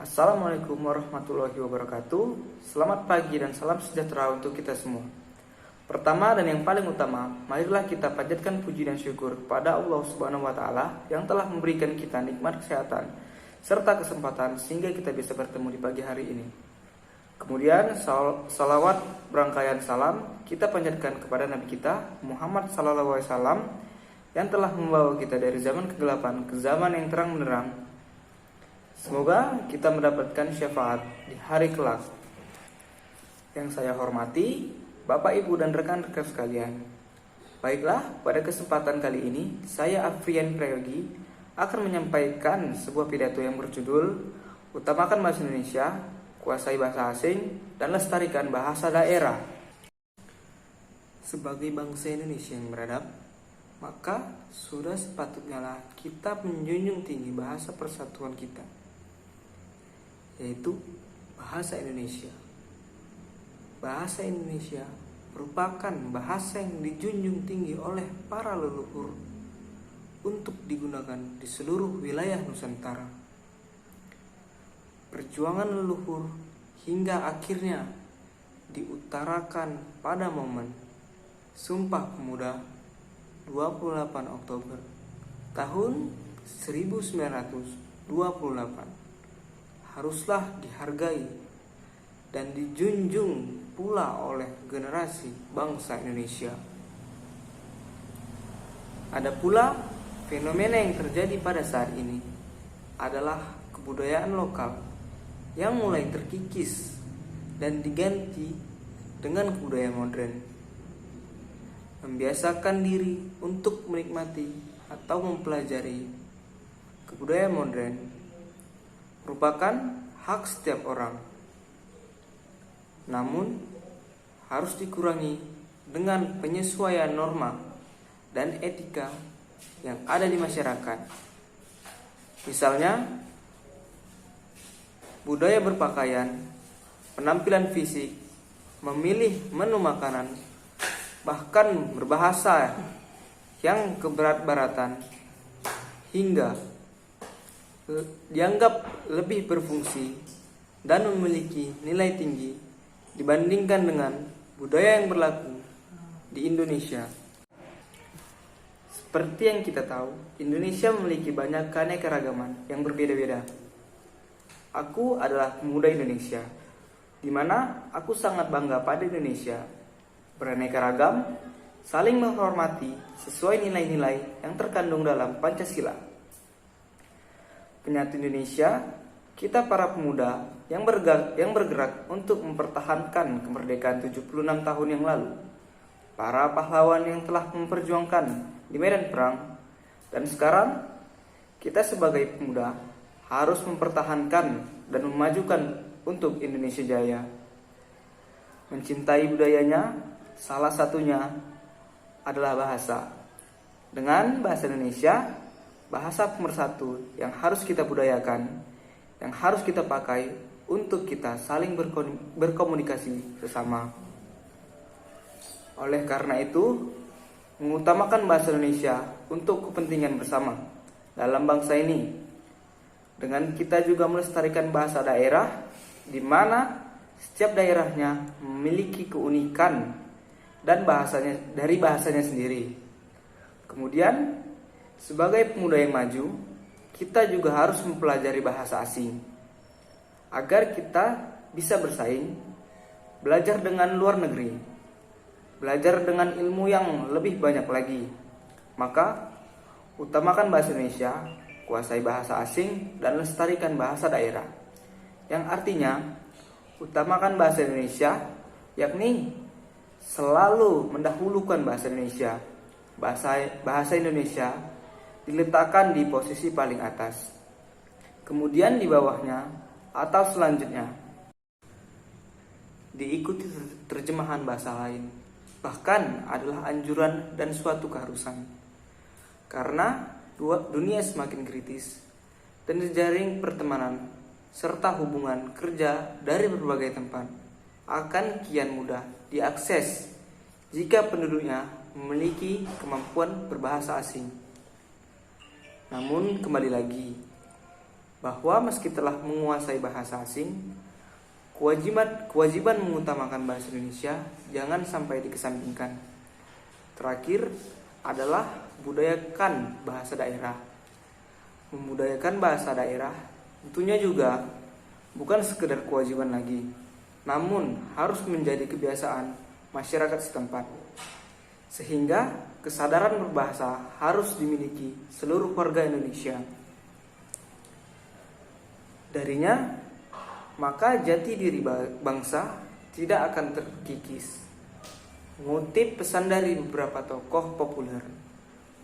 Assalamualaikum warahmatullahi wabarakatuh. Selamat pagi dan salam sejahtera untuk kita semua. Pertama dan yang paling utama, marilah kita panjatkan puji dan syukur kepada Allah Subhanahu wa taala yang telah memberikan kita nikmat kesehatan serta kesempatan sehingga kita bisa bertemu di pagi hari ini. Kemudian salawat berangkaian salam kita panjatkan kepada Nabi kita Muhammad sallallahu alaihi wasallam yang telah membawa kita dari zaman kegelapan ke zaman yang terang benderang. Semoga kita mendapatkan syafaat di hari kelak. Yang saya hormati, Bapak, Ibu, dan rekan-rekan sekalian. Baiklah, pada kesempatan kali ini, saya Afrian Prayogi akan menyampaikan sebuah pidato yang berjudul Utamakan Bahasa Indonesia, Kuasai Bahasa Asing, dan Lestarikan Bahasa Daerah. Sebagai bangsa Indonesia yang beradab, maka sudah sepatutnya lah kita menjunjung tinggi bahasa persatuan kita, yaitu bahasa Indonesia. Bahasa Indonesia merupakan bahasa yang dijunjung tinggi oleh para leluhur untuk digunakan di seluruh wilayah Nusantara. Perjuangan leluhur hingga akhirnya diutarakan pada momen Sumpah Pemuda 28 Oktober tahun 1928 haruslah dihargai dan dijunjung pula oleh generasi bangsa Indonesia. Ada pula fenomena yang terjadi pada saat ini adalah kebudayaan lokal yang mulai terkikis dan diganti dengan kebudayaan modern. Membiasakan diri untuk menikmati atau mempelajari kebudayaan modern merupakan hak setiap orang, namun harus dikurangi dengan penyesuaian norma dan etika yang ada di masyarakat. Misalnya, budaya berpakaian, penampilan fisik, memilih menu makanan, bahkan berbahasa yang keberat-baratan hingga dianggap lebih berfungsi dan memiliki nilai tinggi dibandingkan dengan budaya yang berlaku di Indonesia. Seperti yang kita tahu, Indonesia memiliki banyak keanekaragaman yang berbeda-beda. Aku adalah pemuda Indonesia, di mana aku sangat bangga pada Indonesia. Beraneka ragam, saling menghormati sesuai nilai-nilai yang terkandung dalam Pancasila. Penyatu Indonesia, kita para pemuda yang bergerak untuk mempertahankan kemerdekaan 76 tahun yang lalu. Para pahlawan yang telah memperjuangkan di medan perang. Dan sekarang, kita sebagai pemuda harus mempertahankan dan memajukan untuk Indonesia Jaya. Mencintai budayanya, salah satunya adalah bahasa. Dengan bahasa Indonesia, bahasa pemersatu yang harus kita budayakan, yang harus kita pakai untuk kita saling berkomunikasi sesama. Oleh karena itu, mengutamakan bahasa Indonesia untuk kepentingan bersama dalam bangsa ini. Dengan kita juga melestarikan bahasa daerah, di mana setiap daerahnya memiliki keunikan dan bahasanya sendiri. Kemudian, sebagai pemuda yang maju, kita juga harus mempelajari bahasa asing agar kita bisa bersaing, belajar dengan luar negeri, belajar dengan ilmu yang lebih banyak lagi. Maka, utamakan bahasa Indonesia, kuasai bahasa asing, dan lestarikan bahasa daerah. Yang artinya, utamakan bahasa Indonesia, yakni selalu mendahulukan bahasa Indonesia. Bahasa Indonesia diletakkan di posisi paling atas. Kemudian di bawahnya atau selanjutnya diikuti terjemahan bahasa lain. Bahkan adalah anjuran dan suatu keharusan. Karena dunia semakin kritis dan jejaring pertemanan serta hubungan kerja dari berbagai tempat akan kian mudah diakses jika penduduknya memiliki kemampuan berbahasa asing. Namun kembali lagi, bahwa meski telah menguasai bahasa asing, kewajiban mengutamakan bahasa Indonesia jangan sampai dikesampingkan. Terakhir adalah budayakan bahasa daerah. Membudayakan bahasa daerah tentunya juga bukan sekedar kewajiban lagi, namun harus menjadi kebiasaan masyarakat setempat. Sehingga kesadaran berbahasa harus dimiliki seluruh warga Indonesia. Darinya, maka jati diri bangsa tidak akan terkikis. Mengutip pesan dari beberapa tokoh populer,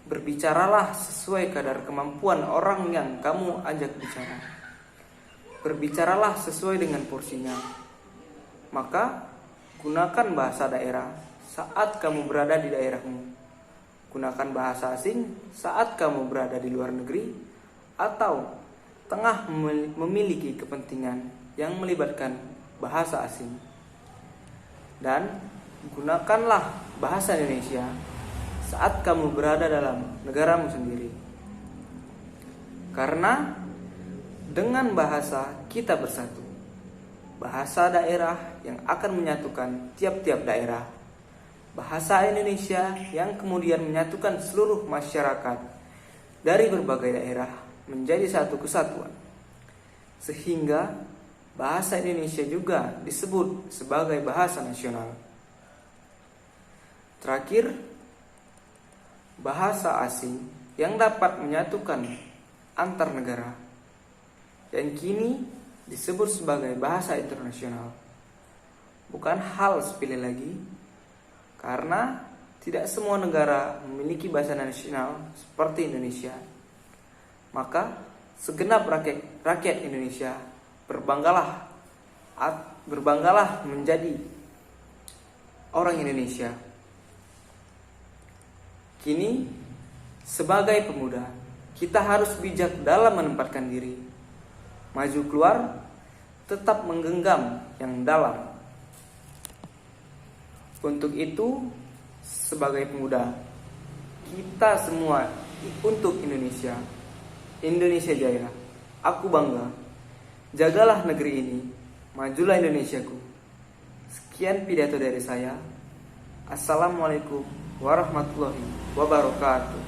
berbicaralah sesuai kadar kemampuan orang yang kamu ajak bicara. Berbicaralah sesuai dengan porsinya. Maka gunakan bahasa daerah saat kamu berada di daerahmu. Gunakan bahasa asing saat kamu berada di luar negeri atau tengah memiliki kepentingan yang melibatkan bahasa asing. Dan gunakanlah bahasa Indonesia saat kamu berada dalam negaramu sendiri. Karena dengan bahasa kita bersatu. Bahasa daerah yang akan menyatukan tiap-tiap daerah. Bahasa Indonesia yang kemudian menyatukan seluruh masyarakat dari berbagai daerah menjadi satu kesatuan. Sehingga bahasa Indonesia juga disebut sebagai bahasa nasional. Terakhir, bahasa asing yang dapat menyatukan antar negara yang kini disebut sebagai bahasa internasional. Bukan hal sepele lagi, karena tidak semua negara memiliki bahasa nasional seperti Indonesia. Maka segenap rakyat Indonesia berbanggalah menjadi orang Indonesia. Kini sebagai pemuda, kita harus bijak dalam menempatkan diri. Maju keluar, tetap menggenggam yang dalam. Untuk itu, sebagai pemuda, kita semua untuk Indonesia. Indonesia Jaya, aku bangga. Jagalah negeri ini, majulah Indonesiaku. Sekian pidato dari saya. Assalamualaikum warahmatullahi wabarakatuh.